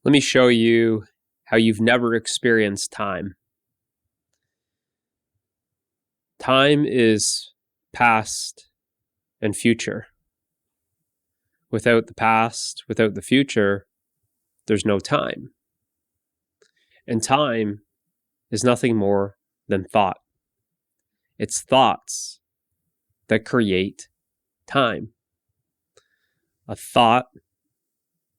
Let me show you how you've never experienced time. Time is past and future. Without the past, without the future, there's no time. And time is nothing more than thought. It's thoughts that create time. A thought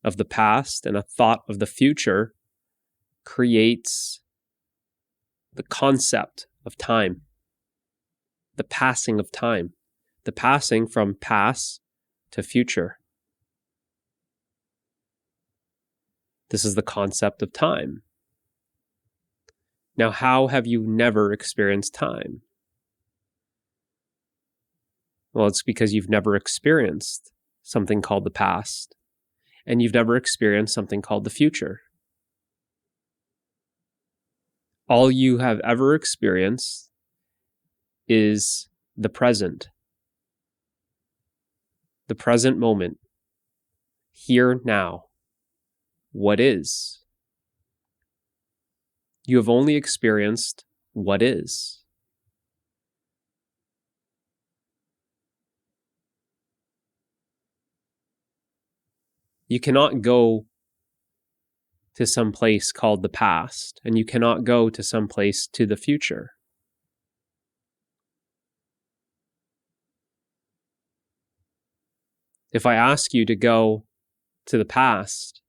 of the past and a thought of the future creates the concept of time, the passing of time, the passing from past to future. This is the concept of time. Now, how have you never experienced time? Well, it's because you've never experienced something called the past, and you've never experienced something called the future. All you have ever experienced is the present moment, here, now, what is. You have only experienced what is. You cannot go to some place called the past, and you cannot go to some place to the future. If I ask you to go to the past,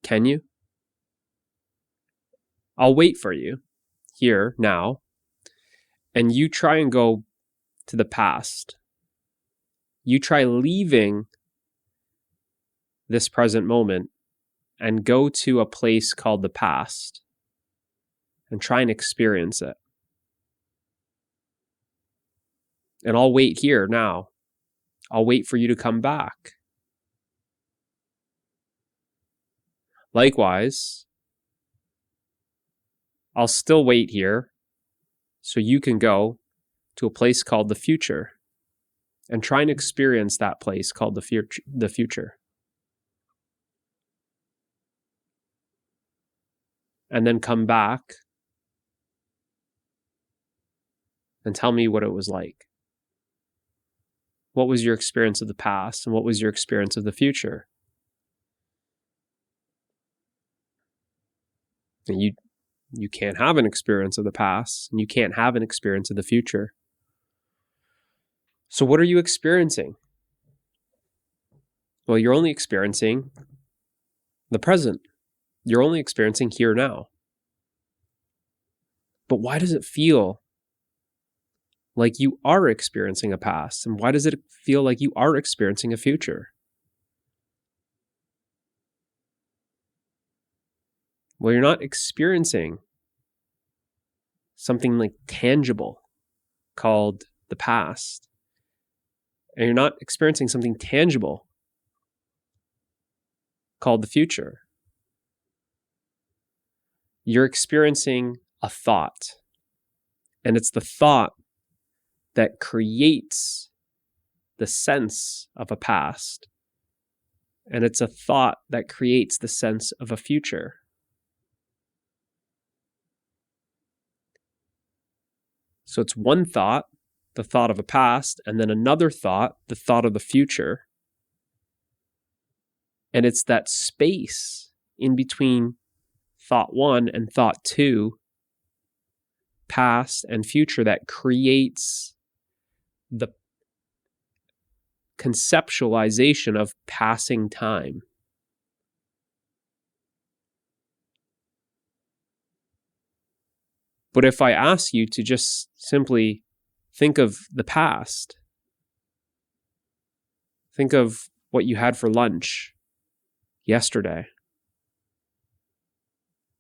can you? I'll wait for you here now, and you try and go to the past. You try leaving this present moment and go to a place called the past and try and experience it. And I'll wait here now. I'll wait for you to come back. Likewise, I'll still wait here so you can go to a place called the future and try and experience that place called the future. And then come back and tell me what it was like. What was your experience of the past and what was your experience of the future? And you can't have an experience of the past and you can't have an experience of the future. So what are you experiencing? Well, you're only experiencing the present. You're only experiencing here now. But why does it feel like you are experiencing a past? And why does it feel like you are experiencing a future? Well, you're not experiencing something like tangible called the past. And you're not experiencing something tangible called the future. You're experiencing a thought. And it's the thought that creates the sense of a past. And it's a thought that creates the sense of a future. So it's one thought, the thought of a past, and then another thought, the thought of the future. And it's that space in between thought one and thought two, past and future, that creates the conceptualization of passing time. But if I ask you to just simply think of the past, think of what you had for lunch yesterday.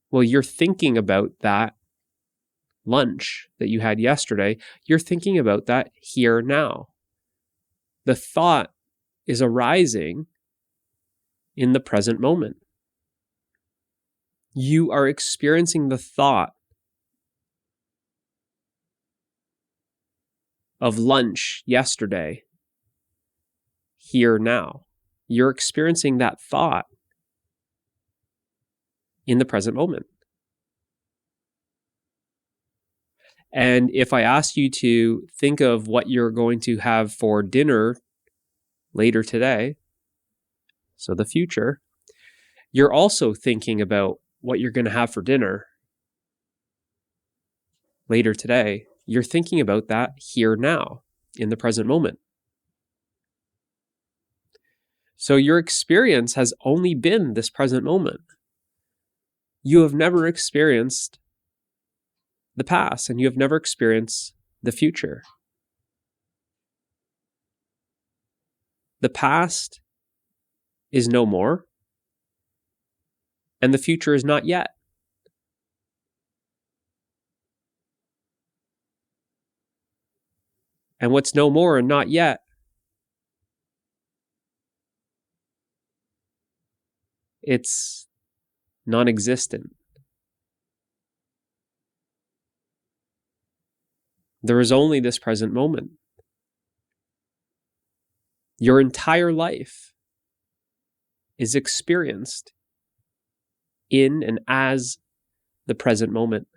Well, you're thinking about that lunch that you had yesterday. You're thinking about that here now. The thought is arising in the present moment. You are experiencing the thought of lunch yesterday, here now. You're experiencing that thought in the present moment. And if I ask you to think of what you're going to have for dinner later today, so the future, you're also thinking about what you're going to have for dinner later today. You're thinking about that here now in the present moment. So your experience has only been this present moment. You have never experienced the past, and you have never experienced the future. The past is no more, and the future is not yet. And what's no more and not yet it's non-existent. There is only this present moment. Your entire life is experienced in and as the present moment.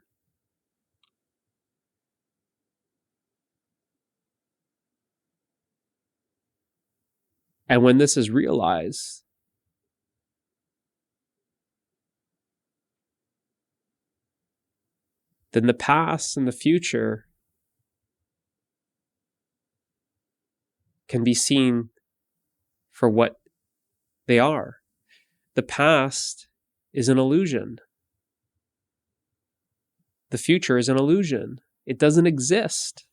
And when this is realized, then the past and the future can be seen for what they are. The past is an illusion. The future is an illusion. It doesn't exist.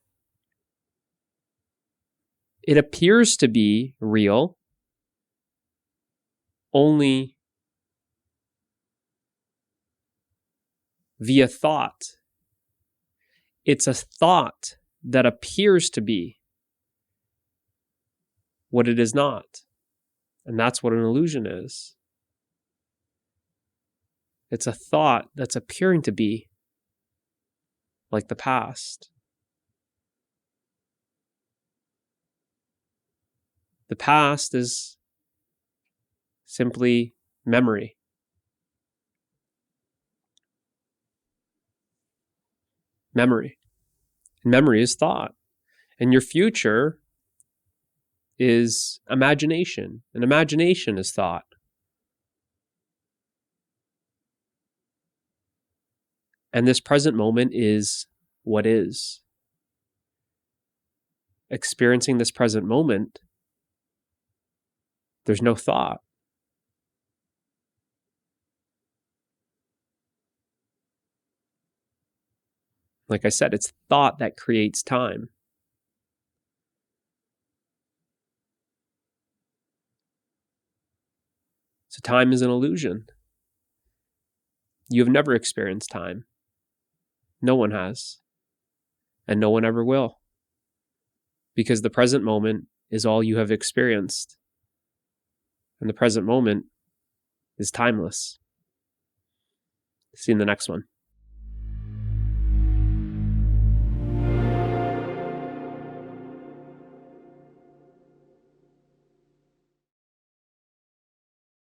It appears to be real only via thought. It's a thought that appears to be what it is not. And that's what an illusion is. It's a thought that's appearing to be like the past. The past is simply memory. Memory. And memory is thought. And your future is imagination. And imagination is thought. And this present moment is what is. Experiencing this present moment, there's no thought. Like I said, it's thought that creates time. So time is an illusion. You have never experienced time. No one has. And no one ever will. Because the present moment is all you have experienced. And the present moment is timeless. See you in the next one.